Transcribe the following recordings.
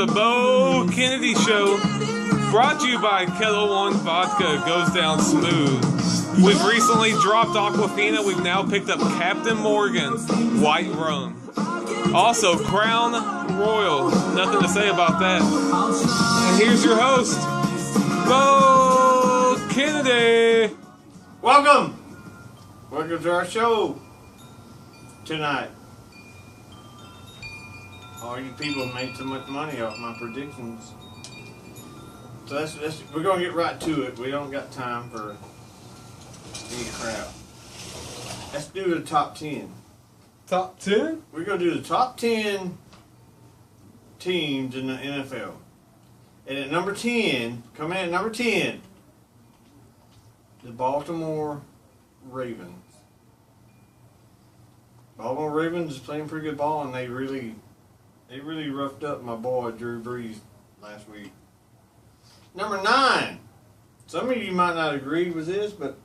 the Bo Kennedy Show, brought to you by Kettle One Vodka. Goes down smooth. We've recently dropped Aquafina. We've now picked up Captain Morgan White Rum. Also, Crown Royal. Nothing to say about that. And here's your host, Bo Kennedy. Welcome to our show tonight. All you people made so much money off my predictions. So we're going to get right to it. We don't got time for any crap. Let's do the top 10. Top 10? We're going to do the top 10 teams in the NFL. And at number 10, coming in at number 10, the Baltimore Ravens. Baltimore Ravens is playing pretty good ball, and they really roughed up my boy Drew Brees last week. Number 9. Some of you might not agree with this, but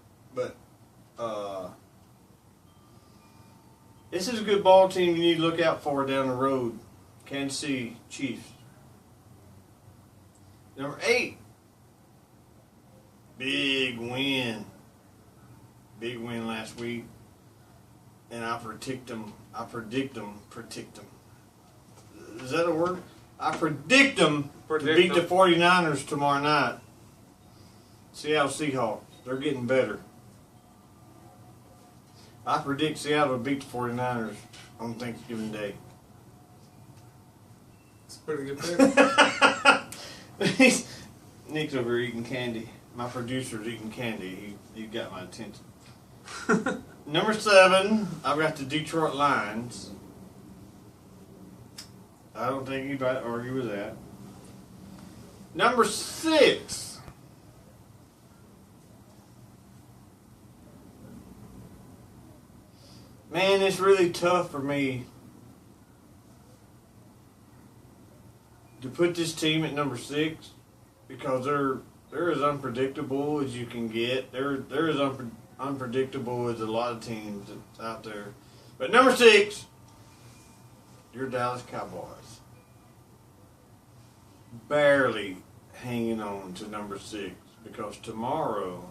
this is a good ball team you need to look out for down the road. Kansas City Chiefs. Number 8. Big win. Big win last week. And I predict them. Is that a word? I predict them to beat the 49ers tomorrow night. Seattle Seahawks. They're getting better. I predict Seattle will beat the 49ers on Thanksgiving Day. It's pretty good pick. Nick's over here eating candy. My producer's eating candy. He got my attention. Number 7, I've got the Detroit Lions. I don't think anybody argue with that. Number 6. Man, it's really tough for me to put this team at number 6 because they're as unpredictable as you can get. They're as unpredictable as a lot of teams that's out there. But number 6, your Dallas Cowboys. Barely hanging on to number 6 because tomorrow,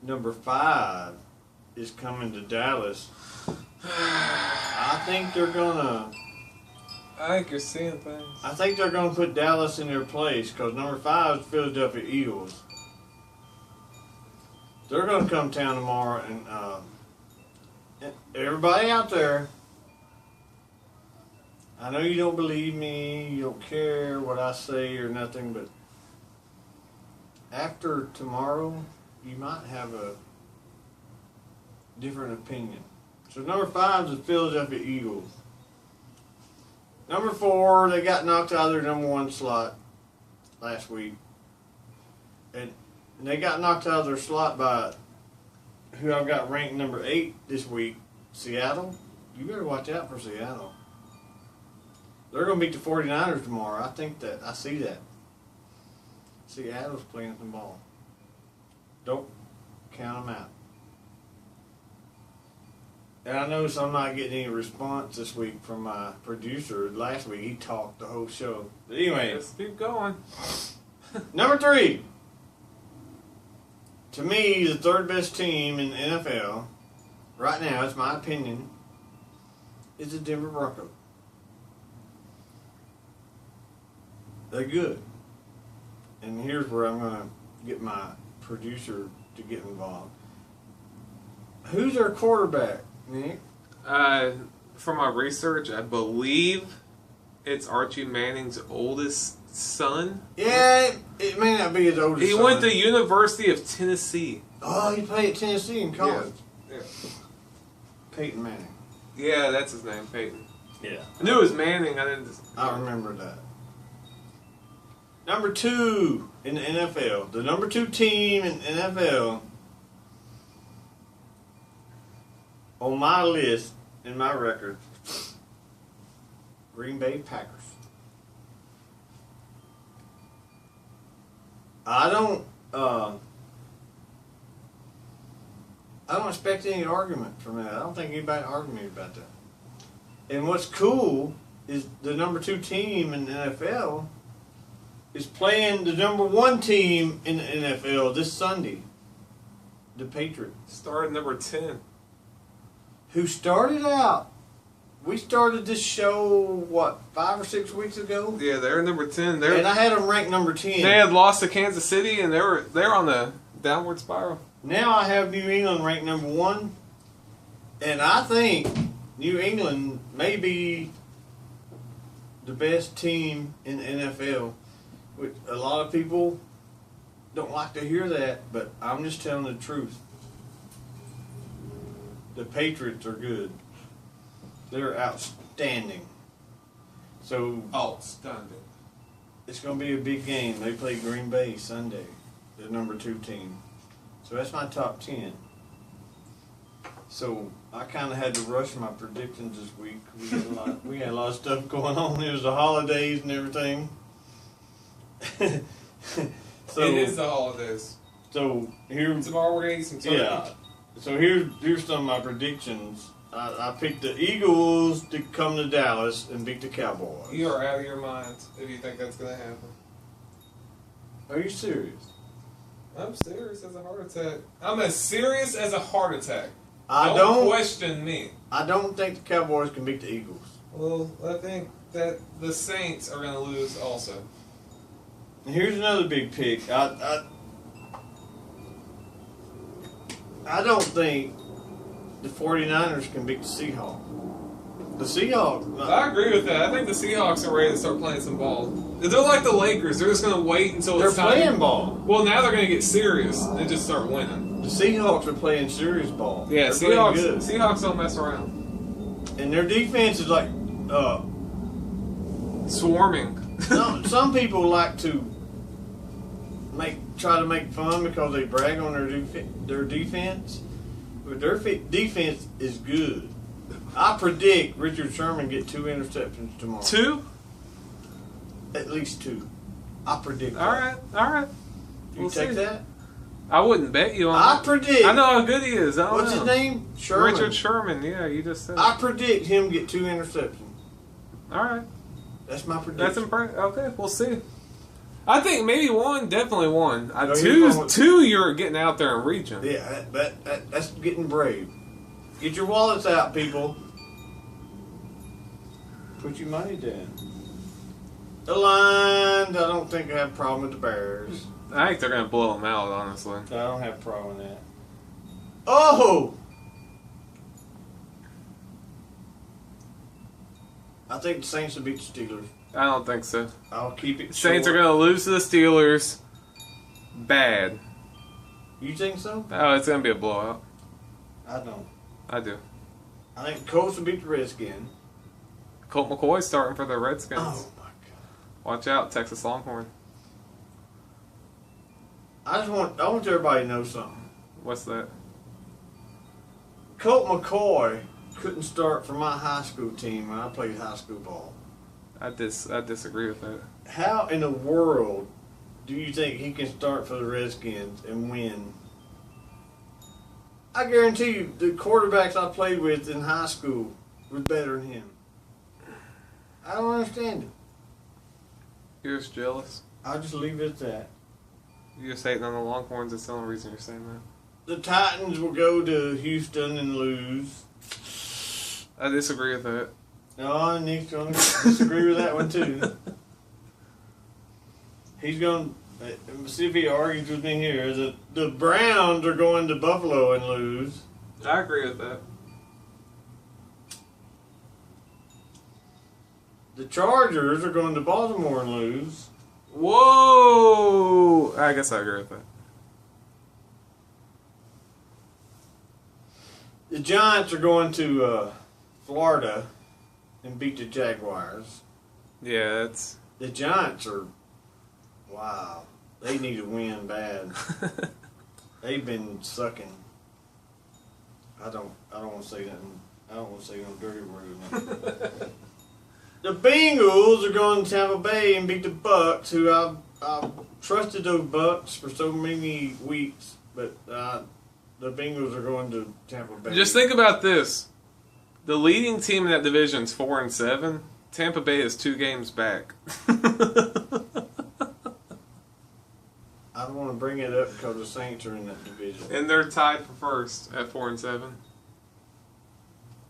number 5 is coming to Dallas. I think you're seeing things. I think they're gonna put Dallas in their place because number 5 is Philadelphia Eagles. They're gonna come town tomorrow, and everybody out there, I know you don't believe me, you don't care what I say or nothing, but after tomorrow, you might have a different opinion. So number 5 is the Philadelphia Eagles. Number 4, they got knocked out of their number 1 slot last week. And they got knocked out of their slot by who I've got ranked number 8 this week, Seattle. You better watch out for Seattle. They're going to beat the 49ers tomorrow. I see that. Seattle's playing some ball. Don't count them out. And I notice I'm not getting any response this week from my producer. Last week he talked the whole show. But anyway. Let's keep going. Number 3. To me, the 3rd best team in the NFL, right now, it's my opinion, is the Denver Broncos. They're good. And here's where I'm going to get my producer to get involved. Who's their quarterback, Nick? From my research, I believe it's Archie Manning's oldest son. Yeah, it may not be his oldest son. He went to University of Tennessee. Oh, he played at Tennessee in college. Yeah. Peyton Manning. Yeah, that's his name, Peyton. Yeah. I knew it was Manning. I remember that. Number 2 in the NFL. The number 2 team in the NFL on my list, in my record, Green Bay Packers. I don't expect any argument from that. I don't think anybody argued me about that. And what's cool is the number 2 team in the NFL is playing the number 1 team in the NFL this Sunday, the Patriots. Started number 10. Who started out. We started this show, 5 or 6 weeks ago? Yeah, they're number 10. And I had them ranked number 10. They had lost to Kansas City, and they're on the downward spiral. Now I have New England ranked number 1. And I think New England may be the best team in the NFL. Which a lot of people don't like to hear that, but I'm just telling the truth. The Patriots are good. They're outstanding. So Outstanding. it's going to be a big game. They play Green Bay Sunday, the number 2 team. So that's my top 10. So I kind of had to rush my predictions this week. We had a lot of stuff going on. It was the holidays and everything. So It is the holidays. So here, Tomorrow we're going to eat some turkey. yeah. So here's some of my predictions. I picked the Eagles to come to Dallas and beat the Cowboys. You are out of your mind if you think that's going to happen. Are you serious? I'm serious as a heart attack. I'm as serious as a heart attack. I Don't don't. question me. I don't think the Cowboys can beat the Eagles. Well, I think that the Saints are going to lose also. And here's another big pick. I don't think the 49ers can beat the Seahawks. The Seahawks. I agree with that. I think the Seahawks are ready to start playing some ball. They're like the Lakers. They're just going to wait until They're it's time. playing ball. Well, now they're going to get serious and just start winning. The Seahawks are playing serious ball. Yeah, They're playing good. Seahawks don't mess around. And their defense is like, Swarming. some people like to try to make fun because they brag on their defense, but their defense is good. I predict Richard Sherman get 2 interceptions tomorrow. 2? At least 2. I predict. All that. right. You We'll take see. that? I wouldn't bet you on I that. predict. I know how good he is. I don't What's know. his name? Sherman. Richard Sherman. Yeah, you just said. I predict him get 2 interceptions. All right. That's my prediction. That's impressive. Okay, we'll see. I think maybe 1, definitely 1. No, Two, you're going with- 2, you're getting out there and reaching. Yeah, that's getting brave. Get your wallets out, people. Put your money down. The Lions, I don't think I have a problem with the Bears. I think they're going to blow them out, honestly. I don't have a problem with that. Oh! I think the Saints will beat the Steelers. I don't think so. I'll keep it Saints are short. going to lose to the Steelers. Bad. You think so? Oh, it's going to be a blowout. I don't. I do. I think the Colts will beat the Redskins. Colt McCoy starting for the Redskins. Oh my God! Watch out, Texas Longhorn. I want everybody to know something. What's that? Colt McCoy couldn't start for my high school team when I played high school ball. I disagree with that. How in the world do you think he can start for the Redskins and win? I guarantee you, the quarterbacks I played with in high school were better than him. I don't understand it. You're just jealous. I'll just leave it at that. You're just hating on the Longhorns. That's the only reason you're saying that. The Titans will go to Houston and lose. I disagree with that. No, Nick's going to disagree with that one too. He's going to see if he argues with me here. The Browns are going to Buffalo and lose. I agree with that. The Chargers are going to Baltimore and lose. Whoa! I guess I agree with that. The Giants are going to Florida and beat the Jaguars. Yeah, that's. The Giants are, wow, they need to win bad. They've been sucking. I don't want to say nothing. I don't want to say no dirty word or nothing. The Bengals are going to Tampa Bay and beat the Bucks, who I've trusted those Bucks for so many weeks, but the Bengals are going to Tampa Bay. Just think about this. The leading team in that division is 4-7. Tampa Bay is 2 games back. I don't want to bring it up because the Saints are in that division. And they're tied for first at 4-7.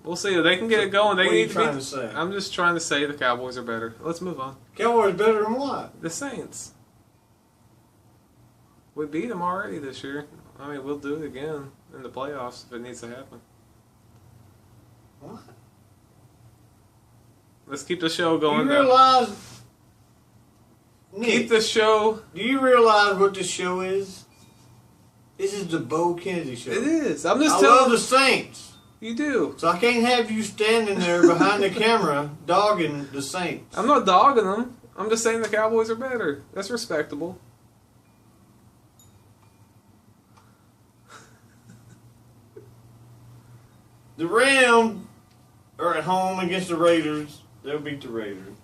We'll see if they can get it going. They What are you need trying to to say? I'm just trying to say the Cowboys are better. Let's move on. Cowboys better than what? The Saints. We beat them already this year. I mean, we'll do it again in the playoffs if it needs to happen. What? Let's keep the show Do going. you Now. realize, Nick, Keep the show. do you realize what this show is? This is the Bo Kennedy show. It is. I'm just I telling love the Saints. you do. So I can't have you standing there behind the camera dogging the Saints. I'm not dogging them. I'm just saying the Cowboys are better. That's respectable. The Rams are at home against the Raiders. They'll beat the Raiders.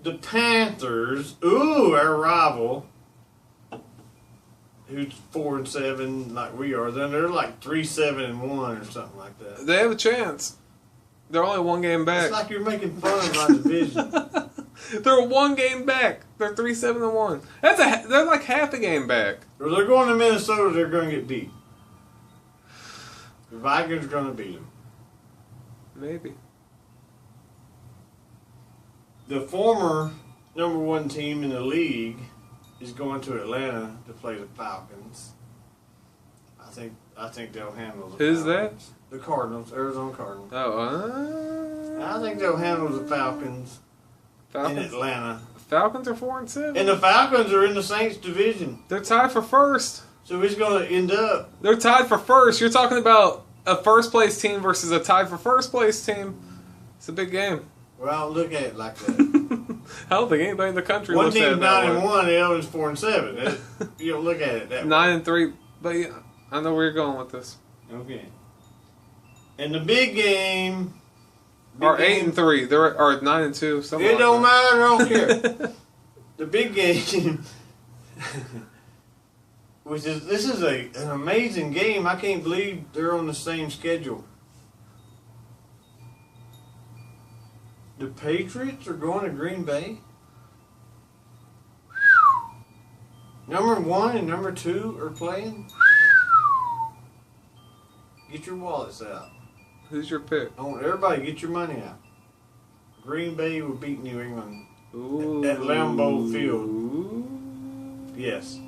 The Panthers, our rival, who's 4-7 like we are, then they're like 3-7-1 or something like that. They have a chance. They're only 1 game back. It's like you're making fun of my division. They're 1 game back. They're 3-7-1. They're like half a game back. Or they're going to Minnesota, they're going to get beat. The Vikings are going to beat them. Maybe. The former number 1 team in the league is going to Atlanta to play the Falcons. I think they'll handle the Who's Falcons. The Cardinals, Arizona Cardinals. Oh, I think they'll handle the Falcons in Falcons. Atlanta. Falcons are 4-7. And the Falcons are in the Saints division. They're tied for first. So it's going to end up. They're tied for first. You're talking about a first place team versus a tied for first place team. It's a big game. Well, I don't look at it like that. I don't think anybody in the country One looks at team's it that way. 9-1, the other's 4-7. You don't look at it that way. 9-3. But yeah, I know where you're going with this. Okay. And the big game. Or 8-3. They're or 9-2. Something It like don't that. matter. I don't care. The big game, this is an amazing game. I can't believe they're on the same schedule. The Patriots are going to Green Bay. Number 1 and number 2 are playing. Get your wallets out. Who's your pick? I want everybody get your money out. Green Bay will beat New England. Ooh. At Lambeau Field. Ooh. Yes.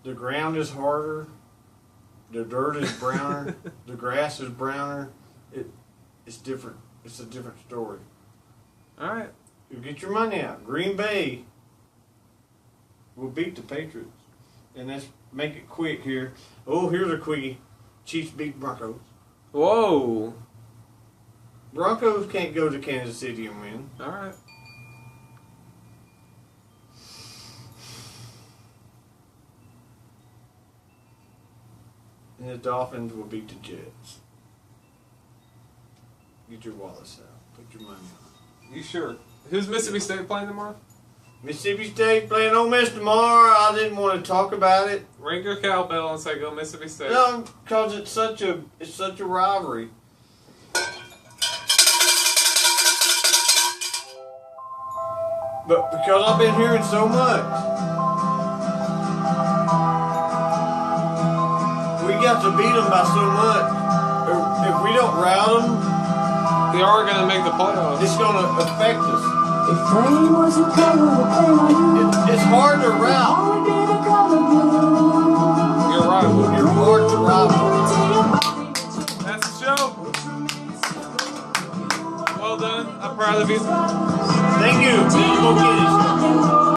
The ground is harder. The dirt is browner. The grass is browner. It's different. It's a different story. All right. You get your money out. Green Bay will beat the Patriots. And let's make it quick here. Oh, here's a quickie. Chiefs beat Broncos. Whoa. Broncos can't go to Kansas City and win. All right. And the Dolphins will beat the Jets. Get your wallets out. Put your money on. You sure? Who's Mississippi State playing tomorrow? Mississippi State playing Ole Miss tomorrow. I didn't want to talk about it. Ring your cowbell and say go Mississippi State. No, because it's such a rivalry. But because I've been hearing so much, we got to beat them by so much. If we don't rout them, They are going to make the playoffs. it's going to affect us. If rain was a color, what color are you? It's hard to rout. Only been a color blue. You're right. You're hard to rival. That's the show. Well done. I'm proud of you. Thank you. Go get it.